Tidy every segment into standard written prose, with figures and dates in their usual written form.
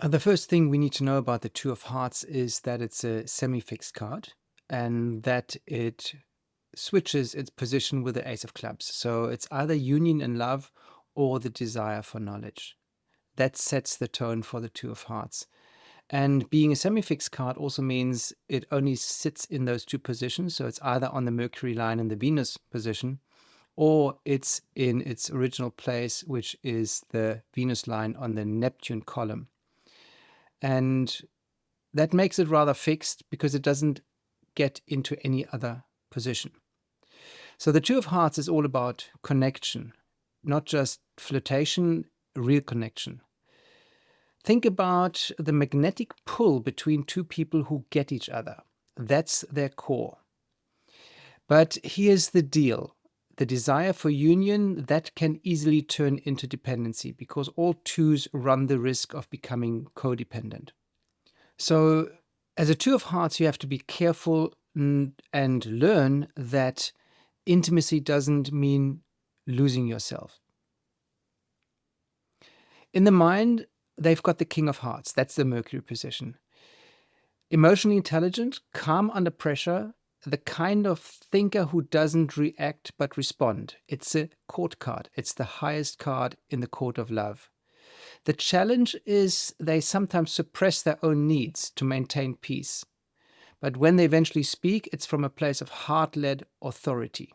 The first thing we need to know about the Two of Hearts is that it's a semi-fixed card and that it switches its position with the Ace of Clubs. So it's either union and love or the desire for knowledge. That sets the tone for the Two of Hearts. And being a semi-fixed card also means it only sits in those two positions. So it's either on the Mercury line and the Venus position, or it's in its original place, which is the Venus line on the Neptune column. And that makes it rather fixed because it doesn't get into any other position. So the Two of Hearts is all about connection, not just flirtation, real connection. Think about the magnetic pull between two people who get each other. That's their core. But here's the deal. The desire for union, that can easily turn into dependency because all twos run the risk of becoming codependent. So as a Two of Hearts, you have to be careful and learn that intimacy doesn't mean losing yourself. In the mind, they've got the King of Hearts. That's the Mercury position. Emotionally intelligent, calm under pressure, the kind of thinker who doesn't react but respond. It's a court card. It's the highest card in the court of love. The challenge is they sometimes suppress their own needs to maintain peace. But when they eventually speak, it's from a place of heart-led authority.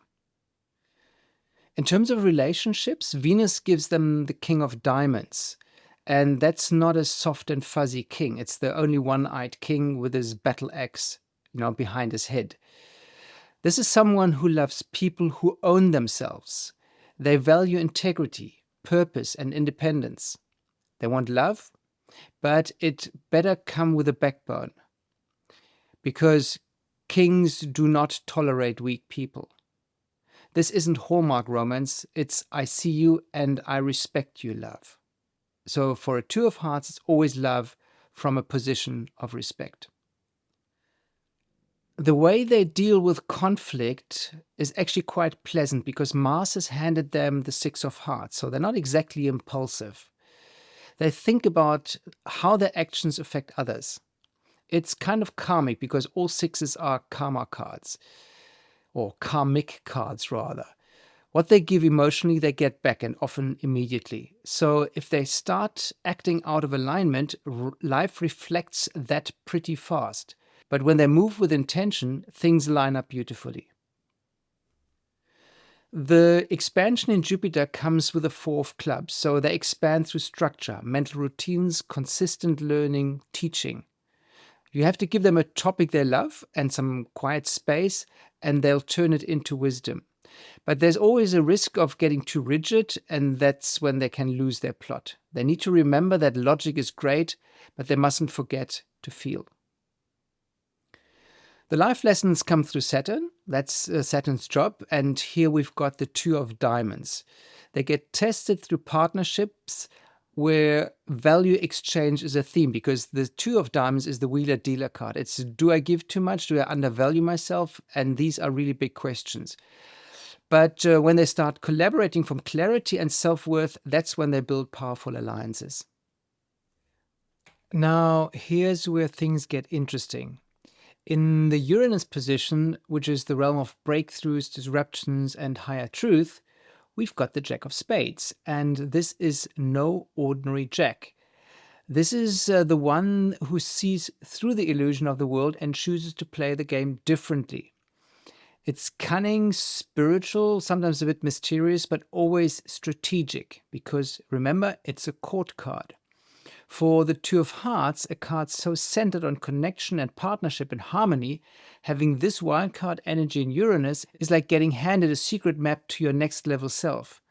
In terms of relationships, Venus gives them the King of Diamonds. And that's not a soft and fuzzy king. It's the only one-eyed king with his battle axe, behind his head. This is someone who loves people who own themselves. They value integrity, purpose, and independence. They want love, but it better come with a backbone. Because kings do not tolerate weak people. This isn't Hallmark romance. It's I see you and I respect you love. So for a Two of Hearts, it's always love from a position of respect. The way they deal with conflict is actually quite pleasant because Mars has handed them the Six of Hearts, so they're not exactly impulsive. They think about how their actions affect others. It's kind of karmic because all sixes are karma cards, or karmic cards rather. What they give emotionally, they get back, and often immediately. So if they start acting out of alignment, life reflects that pretty fast. But when they move with intention, things line up beautifully. The expansion in Jupiter comes with the Four of Clubs, so they expand through structure, mental routines, consistent learning, teaching. You have to give them a topic they love and some quiet space, and they'll turn it into wisdom. But there's always a risk of getting too rigid, and that's when they can lose their plot. They need to remember that logic is great, but they mustn't forget to feel. The life lessons come through Saturn. That's Saturn's job. And here we've got the Two of Diamonds. They get tested through partnerships where value exchange is a theme, because the Two of Diamonds is the wheeler-dealer card. It's, do I give too much? Do I undervalue myself? And these are really big questions. But when they start collaborating from clarity and self-worth, that's when they build powerful alliances. Now, here's where things get interesting. In the Uranus position, which is the realm of breakthroughs, disruptions, and higher truth, we've got the Jack of Spades. And this is no ordinary Jack. This is the one who sees through the illusion of the world and chooses to play the game differently. It's cunning, spiritual, sometimes a bit mysterious, but always strategic, because remember, it's a court card. For the Two of Hearts, a card so centered on connection and partnership and harmony, having this wildcard energy in Uranus is like getting handed a secret map to your next level self.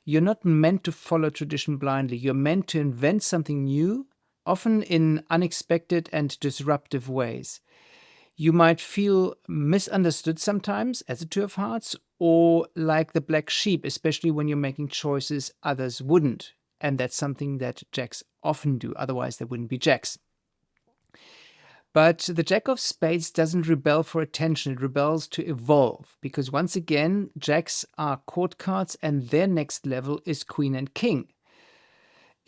You're not meant to follow tradition blindly. You're meant to invent something new, often in unexpected and disruptive ways. You might feel misunderstood sometimes as a Two of Hearts, or like the black sheep, especially when you're making choices others wouldn't. And that's something that Jacks often do, otherwise they wouldn't be Jacks. But the Jack of Spades doesn't rebel for attention, it rebels to evolve, because once again, Jacks are court cards and their next level is Queen and King.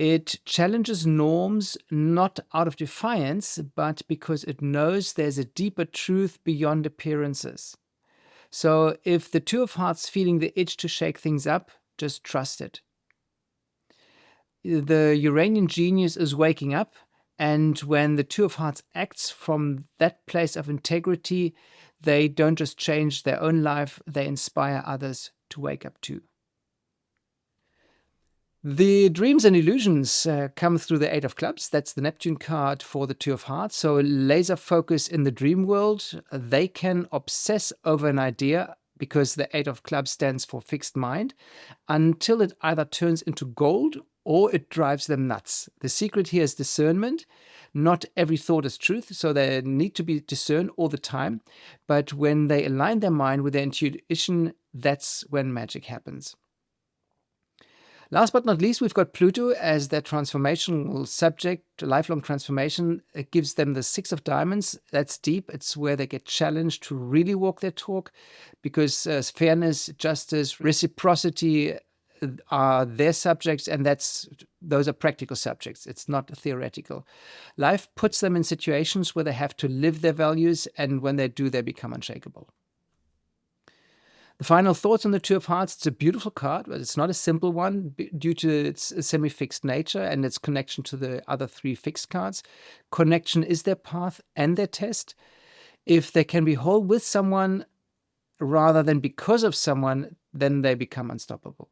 It challenges norms not out of defiance, but because it knows there's a deeper truth beyond appearances. So if the Two of Hearts feeling the itch to shake things up, just trust it. The Uranian genius is waking up, and when the Two of Hearts acts from that place of integrity, they don't just change their own life, they inspire others to wake up too. The dreams and illusions come through the Eight of Clubs. That's the Neptune card for the Two of Hearts. So laser focus in the dream world. They can obsess over an idea because the Eight of Clubs stands for fixed mind until it either turns into gold or it drives them nuts. The secret here is discernment. Not every thought is truth, so they need to be discerned all the time. But when they align their mind with their intuition, that's when magic happens. Last but not least, we've got Pluto as their transformational subject, lifelong transformation. It gives them the Six of Diamonds. That's deep. It's where they get challenged to really walk their talk because fairness, justice, reciprocity are their subjects, and those are practical subjects. It's not theoretical. Life puts them in situations where they have to live their values, and when they do, they become unshakable. The final thoughts on the Two of Hearts. It's a beautiful card, but it's not a simple one due to its semi-fixed nature and its connection to the other three fixed cards. Connection is their path and their test. If they can be whole with someone rather than because of someone, then they become unstoppable.